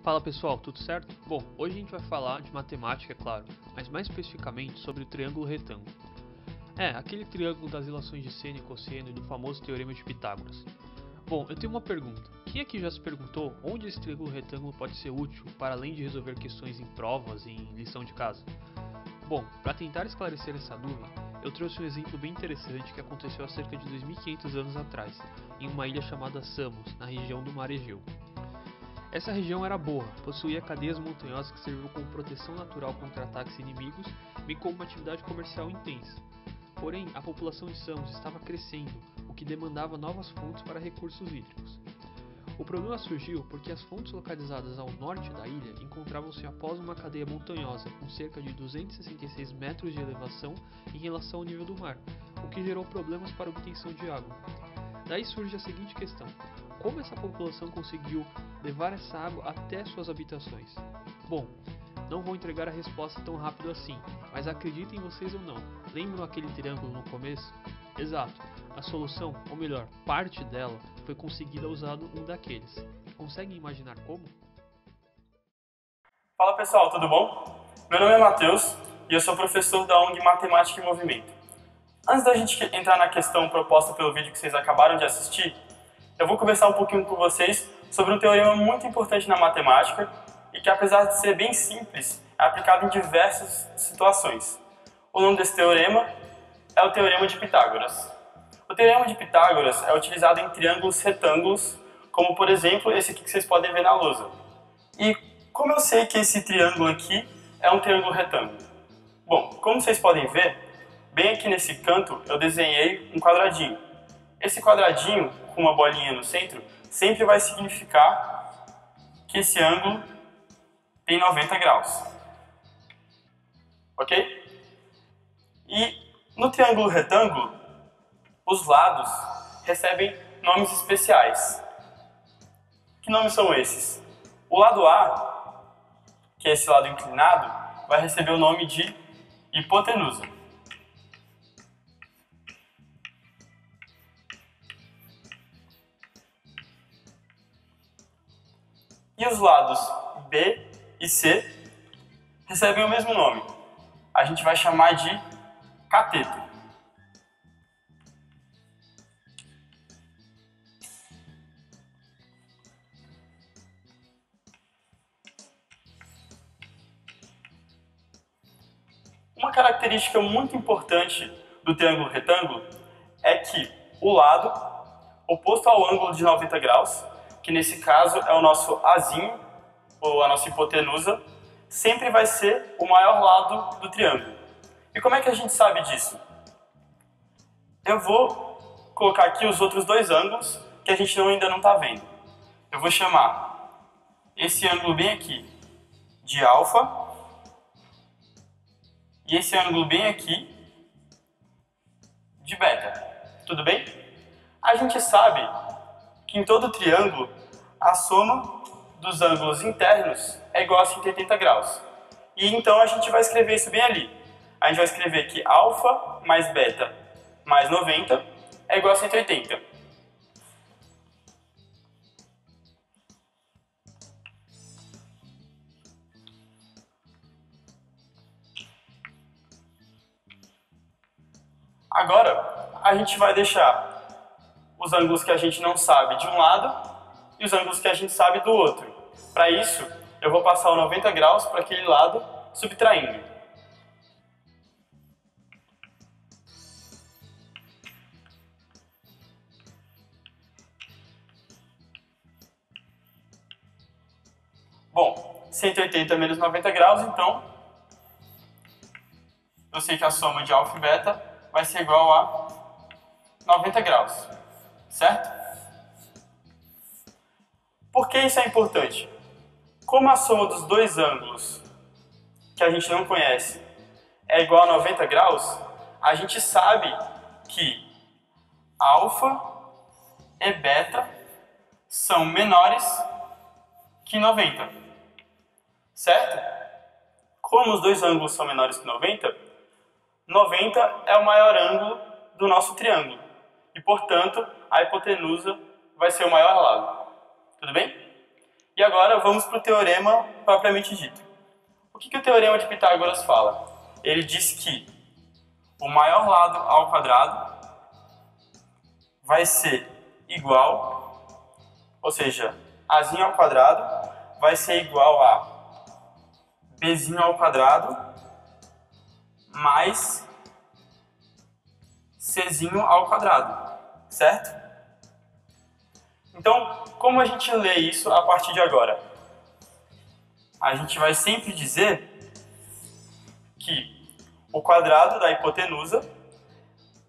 Fala pessoal, tudo certo? Bom, hoje a gente vai falar de matemática, é claro, mas mais especificamente sobre o triângulo retângulo. Aquele triângulo das relações de seno e cosseno e do famoso teorema de Pitágoras. Bom, eu tenho uma pergunta. Quem aqui já se perguntou onde esse triângulo retângulo pode ser útil para além de resolver questões em provas e em lição de casa? Bom, para tentar esclarecer essa dúvida, eu trouxe um exemplo bem interessante que aconteceu há cerca de 2.500 anos atrás, em uma ilha chamada Samos, na região do Mar Egeu. Essa região era boa, possuía cadeias montanhosas que serviam como proteção natural contra ataques inimigos, bem como uma atividade comercial intensa. Porém, a população de Samos estava crescendo, o que demandava novas fontes para recursos hídricos. O problema surgiu porque as fontes localizadas ao norte da ilha encontravam-se após uma cadeia montanhosa com cerca de 266 metros de elevação em relação ao nível do mar, o que gerou problemas para a obtenção de água. Daí surge a seguinte questão: como essa população conseguiu levar essa água até suas habitações? Bom, não vou entregar a resposta tão rápido assim, mas acreditem vocês ou não, lembram aquele triângulo no começo? Exato, a solução, ou melhor, parte dela, foi conseguida usando um daqueles. Conseguem imaginar como? Fala pessoal, tudo bom? Meu nome é Matheus e eu sou professor da ONG Matemática em Movimento. Antes da gente entrar na questão proposta pelo vídeo que vocês acabaram de assistir, eu vou conversar um pouquinho com vocês sobre um teorema muito importante na matemática e que, apesar de ser bem simples, é aplicado em diversas situações. O nome desse teorema é o Teorema de Pitágoras. O Teorema de Pitágoras é utilizado em triângulos retângulos, como por exemplo esse aqui que vocês podem ver na lousa. E como eu sei que esse triângulo aqui é um triângulo retângulo? Bom, como vocês podem ver, bem aqui nesse canto eu desenhei um quadradinho. Esse quadradinho, com uma bolinha no centro, sempre vai significar que esse ângulo tem 90 graus. Ok? E no triângulo retângulo, os lados recebem nomes especiais. Que nomes são esses? O lado A, que é esse lado inclinado, vai receber o nome de hipotenusa. E os lados B e C recebem o mesmo nome. A gente vai chamar de cateto. Uma característica muito importante do triângulo retângulo é que o lado oposto ao ângulo de 90 graus, que nesse caso é o nosso Azinho, ou a nossa hipotenusa, sempre vai ser o maior lado do triângulo. E como é que a gente sabe disso? Eu vou colocar aqui os outros dois ângulos que a gente ainda não está vendo. Eu vou chamar esse ângulo bem aqui de alfa e esse ângulo bem aqui de beta. Tudo bem? A gente sabe que em todo triângulo a soma dos ângulos internos é igual a 180 graus. E então a gente vai escrever isso bem ali. A gente vai escrever que alfa mais beta mais 90 é igual a 180. Agora, a gente vai deixar os ângulos que a gente não sabe de um lado e os ângulos que a gente sabe do outro. Para isso, eu vou passar o 90 graus para aquele lado, subtraindo. Bom, 180 menos 90 graus, então eu sei que a soma de alfa e beta vai ser igual a 90 graus, certo? Por que isso é importante? Como a soma dos dois ângulos que a gente não conhece é igual a 90 graus, a gente sabe que alfa e beta são menores que 90, certo? Como os dois ângulos são menores que 90, 90 é o maior ângulo do nosso triângulo e, portanto, a hipotenusa vai ser o maior lado. Tudo bem? E agora vamos para o teorema propriamente dito. O que o teorema de Pitágoras fala? Ele diz que o maior lado ao quadrado vai ser igual, ou seja, Azinho ao quadrado vai ser igual a Bzinho ao quadrado mais Czinho ao quadrado, certo? Então, como a gente lê isso a partir de agora? A gente vai sempre dizer que o quadrado da hipotenusa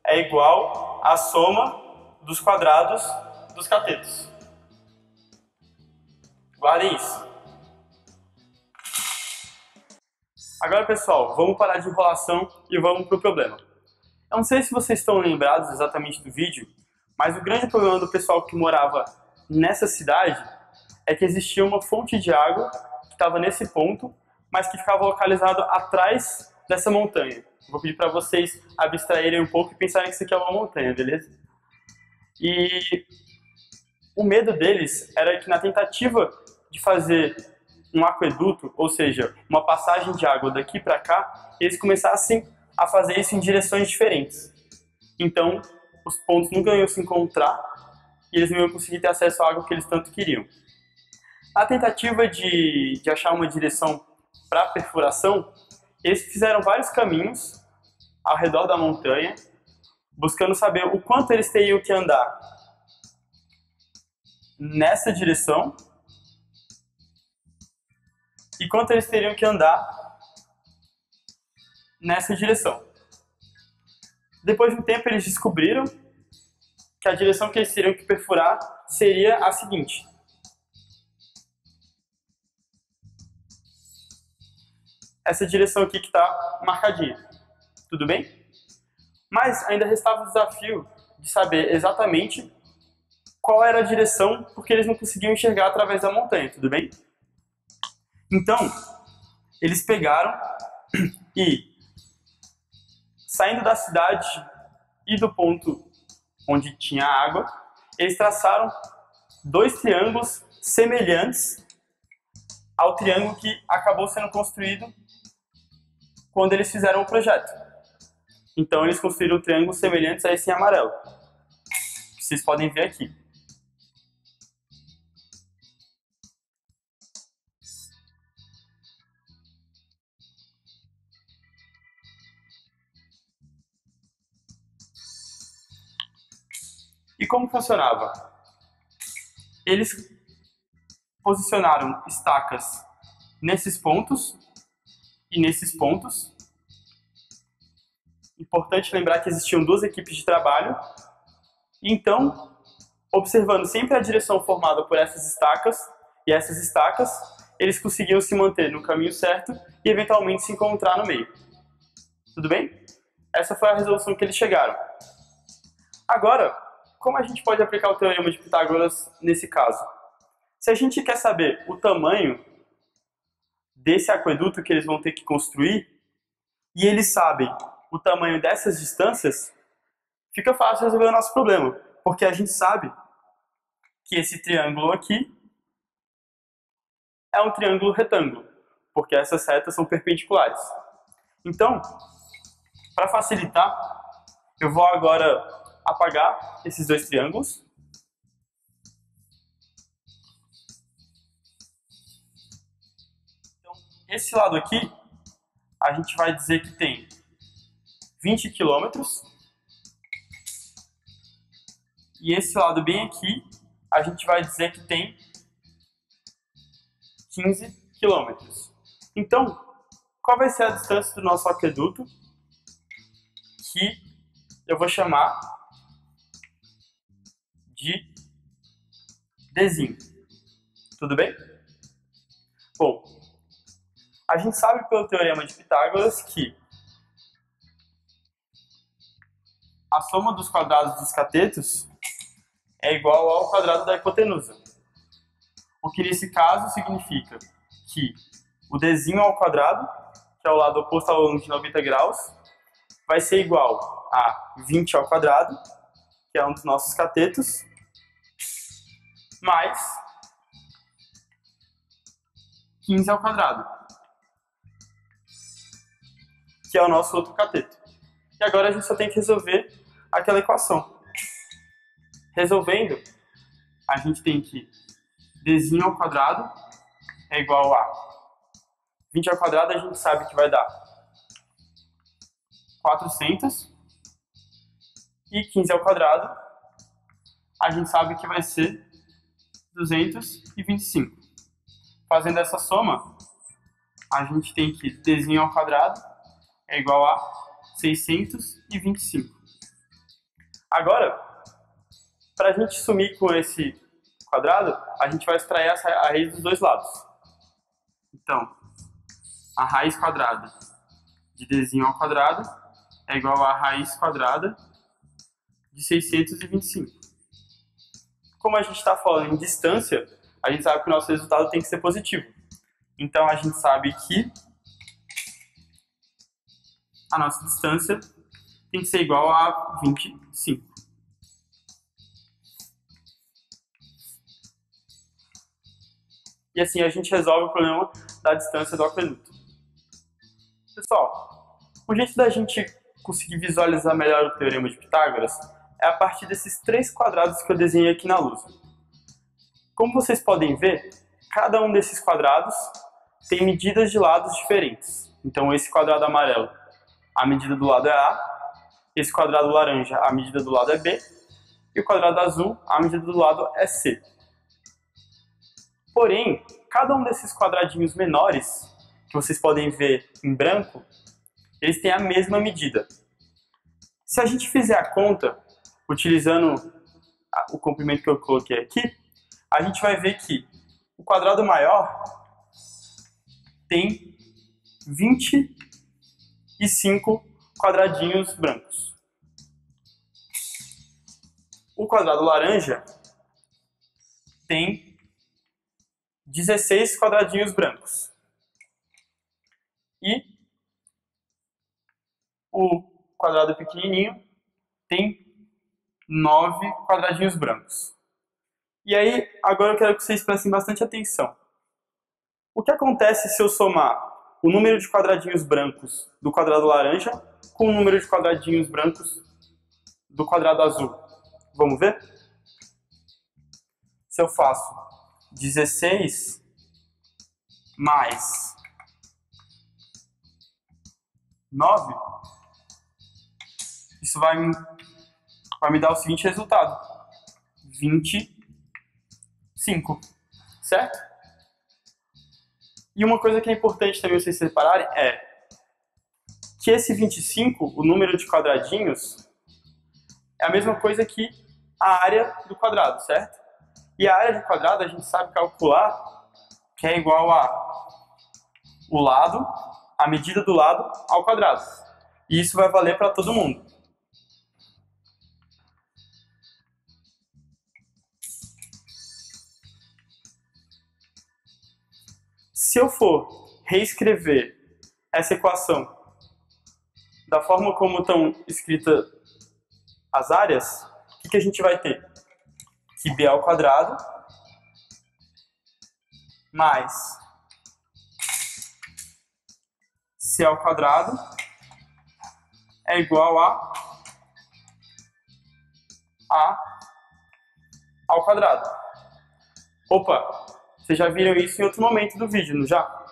é igual à soma dos quadrados dos catetos. Guardem isso. Agora, pessoal, vamos parar de enrolação e vamos para o problema. Eu não sei se vocês estão lembrados exatamente do vídeo, mas o grande problema do pessoal que morava nessa cidade é que existia uma fonte de água que estava nesse ponto, mas que ficava localizado atrás dessa montanha. Vou pedir para vocês abstraírem um pouco e pensarem que isso aqui é uma montanha, beleza? E o medo deles era que na tentativa de fazer um aqueduto, ou seja, uma passagem de água daqui para cá, eles começassem a fazer isso em direções diferentes. Então, os pontos nunca iam se encontrar e eles não iam conseguir ter acesso à água que eles tanto queriam. Na tentativa de achar uma direção para a perfuração, eles fizeram vários caminhos ao redor da montanha, buscando saber o quanto eles teriam que andar nessa direção e quanto eles teriam que andar nessa direção. Depois de um tempo, eles descobriram que a direção que eles teriam que perfurar seria a seguinte. Essa direção aqui que está marcadinha. Tudo bem? Mas ainda restava o desafio de saber exatamente qual era a direção, porque eles não conseguiam enxergar através da montanha, tudo bem? Então, eles pegaram e, saindo da cidade e do ponto onde tinha água, eles traçaram dois triângulos semelhantes ao triângulo que acabou sendo construído quando eles fizeram o projeto. Então, eles construíram triângulos semelhantes a esse em amarelo, que vocês podem ver aqui. E como funcionava? Eles posicionaram estacas nesses pontos e nesses pontos. Importante lembrar que existiam duas equipes de trabalho. Então, observando sempre a direção formada por essas estacas e essas estacas, eles conseguiam se manter no caminho certo e eventualmente se encontrar no meio. Tudo bem? Essa foi a resolução que eles chegaram. Agora, como a gente pode aplicar o teorema de Pitágoras nesse caso? Se a gente quer saber o tamanho desse aqueduto que eles vão ter que construir, e eles sabem o tamanho dessas distâncias, fica fácil resolver o nosso problema, porque a gente sabe que esse triângulo aqui é um triângulo retângulo, porque essas retas são perpendiculares. Então, para facilitar, eu vou agora apagar esses dois triângulos. Então, esse lado aqui, a gente vai dizer que tem 20 quilômetros. E esse lado bem aqui, a gente vai dizer que tem 15 quilômetros. Então, qual vai ser a distância do nosso aqueduto? Que eu vou chamar de Dzinho. Tudo bem? Bom, a gente sabe pelo teorema de Pitágoras que a soma dos quadrados dos catetos é igual ao quadrado da hipotenusa. O que nesse caso significa que o Dzinho ao quadrado, que é o lado oposto ao ângulo de 90 graus, vai ser igual a 20 ao quadrado, que é um dos nossos catetos, mais 15 ao quadrado, que é o nosso outro cateto. E agora a gente só tem que resolver aquela equação. Resolvendo, a gente tem que dzinho ao quadrado é igual a 20 ao quadrado, a gente sabe que vai dar 400, e 15 ao quadrado, a gente sabe que vai ser 225. Fazendo essa soma, a gente tem que dzinho ao quadrado é igual a 625. Agora, para a gente sumir com esse quadrado, a gente vai extrair a raiz dos dois lados. Então, a raiz quadrada de dzinho ao quadrado é igual a raiz quadrada de 625. Como a gente está falando em distância, a gente sabe que o nosso resultado tem que ser positivo. Então, a gente sabe que a nossa distância tem que ser igual a 25. E assim a gente resolve o problema da distância do aqueduto. Pessoal, o jeito da gente conseguir visualizar melhor o teorema de Pitágoras é a partir desses três quadrados que eu desenhei aqui na lousa. Como vocês podem ver, cada um desses quadrados tem medidas de lados diferentes. Então esse quadrado amarelo, a medida do lado é A, esse quadrado laranja, a medida do lado é B, e o quadrado azul, a medida do lado é C. Porém, cada um desses quadradinhos menores, que vocês podem ver em branco, eles têm a mesma medida. Se a gente fizer a conta, utilizando o comprimento que eu coloquei aqui, a gente vai ver que o quadrado maior tem 25 quadradinhos brancos. O quadrado laranja tem 16 quadradinhos brancos. E o quadrado pequenininho tem 9 quadradinhos brancos. E aí, agora eu quero que vocês prestem bastante atenção. O que acontece se eu somar o número de quadradinhos brancos do quadrado laranja com o número de quadradinhos brancos do quadrado azul? Vamos ver? Se eu faço 16 mais 9, isso vai me dar o seguinte resultado: 25, certo? E uma coisa que é importante também vocês separarem é que esse 25, o número de quadradinhos, é a mesma coisa que a área do quadrado, certo? E a área do quadrado a gente sabe calcular que é igual a o lado, a medida do lado ao quadrado. E isso vai valer para todo mundo. Se eu for reescrever essa equação da forma como estão escritas as áreas, o que a gente vai ter? Que b ao quadrado mais c ao quadrado é igual a ao quadrado. Opa, vocês já viram isso em outro momento do vídeo, não já?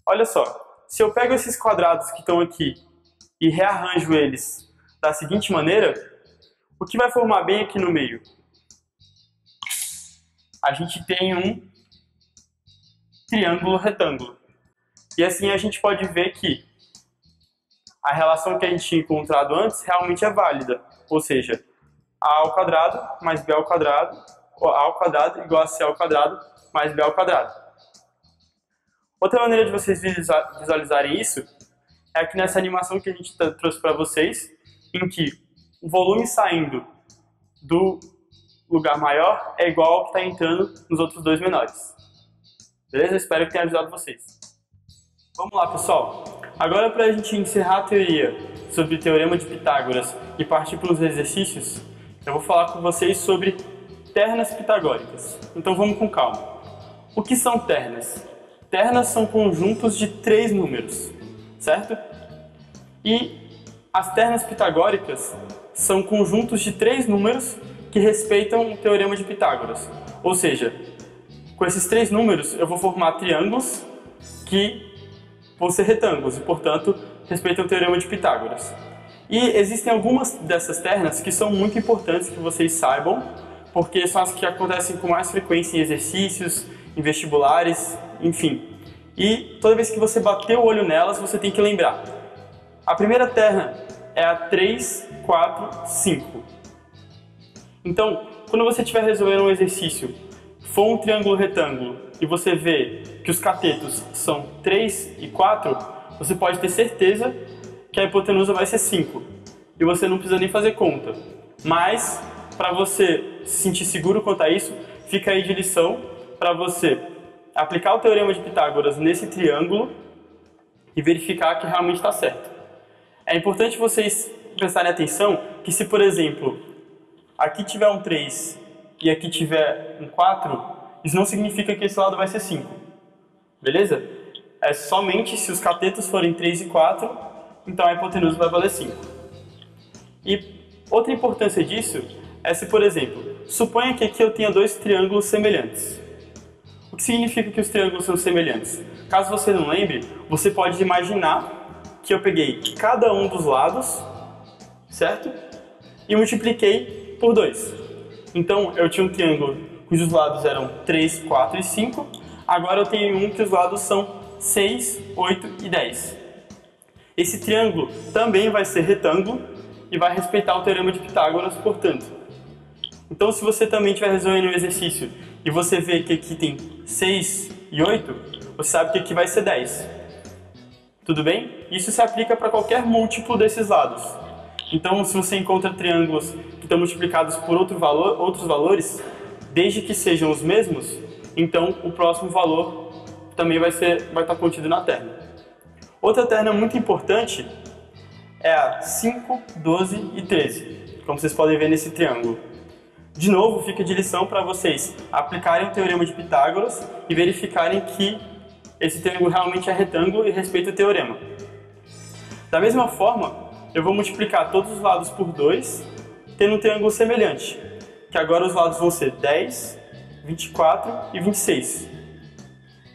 Olha só, se eu pego esses quadrados que estão aqui e rearranjo eles da seguinte maneira, o que vai formar bem aqui no meio? A gente tem um triângulo retângulo. E assim a gente pode ver que a relação que a gente tinha encontrado antes realmente é válida. Ou seja, a ao quadrado mais b ao quadrado, ou a ao quadrado igual a c ao quadrado mais b ao quadrado. Outra maneira de vocês visualizarem isso é aqui nessa animação que a gente trouxe para vocês, em que o volume saindo do lugar maior é igual ao que está entrando nos outros dois menores. Beleza? Espero que tenha ajudado vocês. Vamos lá, pessoal. Agora, para a gente encerrar a teoria sobre o Teorema de Pitágoras e partir para os exercícios, eu vou falar com vocês sobre ternas pitagóricas. Então vamos com calma. O que são ternas? Ternas são conjuntos de 3 números, certo? E as ternas pitagóricas são conjuntos de 3 números que respeitam o Teorema de Pitágoras. Ou seja, com esses 3 números eu vou formar triângulos que vão ser retângulos e, portanto, respeitam o Teorema de Pitágoras. E existem algumas dessas ternas que são muito importantes que vocês saibam, porque são as que acontecem com mais frequência em exercícios, em vestibulares, enfim. E toda vez que você bater o olho nelas, você tem que lembrar. A primeira terna é a 3, 4, 5. Então, quando você estiver resolvendo um exercício, for um triângulo retângulo, e você vê que os catetos são 3 e 4, você pode ter certeza que a hipotenusa vai ser 5. E você não precisa nem fazer conta. Mas, para você se sentir seguro quanto a isso, fica aí de lição para você aplicar o Teorema de Pitágoras nesse triângulo e verificar que realmente está certo. É importante vocês prestarem atenção que se, por exemplo, aqui tiver um 3 e aqui tiver um 4, isso não significa que esse lado vai ser 5. Beleza? É somente se os catetos forem 3 e 4, então a hipotenusa vai valer 5. E outra importância disso é se, por exemplo, suponha que aqui eu tenha 2 triângulos semelhantes. O que significa que os triângulos são semelhantes? Caso você não lembre, você pode imaginar que eu peguei cada um dos lados, certo? E multipliquei por 2. Então, eu tinha um triângulo cujos lados eram 3, 4 e 5. Agora eu tenho um que os lados são 6, 8 e 10. Esse triângulo também vai ser retângulo e vai respeitar o Teorema de Pitágoras, portanto. Então, se você também estiver resolvendo um exercício e você vê que aqui tem 6 e 8, você sabe que aqui vai ser 10. Tudo bem? Isso se aplica para qualquer múltiplo desses lados. Então, se você encontra triângulos que estão multiplicados por outros valores, desde que sejam os mesmos, então o próximo valor também vai estar contido na terna. Outra terna muito importante é a 5, 12 e 13, como vocês podem ver nesse triângulo. De novo, fica de lição para vocês aplicarem o Teorema de Pitágoras e verificarem que esse triângulo realmente é retângulo e respeita o teorema. Da mesma forma, eu vou multiplicar todos os lados por 2, tendo um triângulo semelhante, que agora os lados vão ser 10, 24 e 26.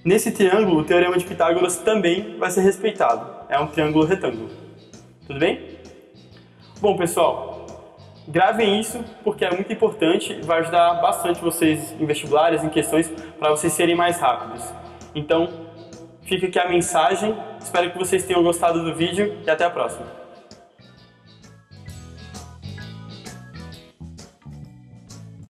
Nesse triângulo, o Teorema de Pitágoras também vai ser respeitado. É um triângulo retângulo. Tudo bem? Bom, pessoal, gravem isso porque é muito importante, vai ajudar bastante vocês em vestibulares, em questões, para vocês serem mais rápidos. Então, fica aqui a mensagem, espero que vocês tenham gostado do vídeo e até a próxima.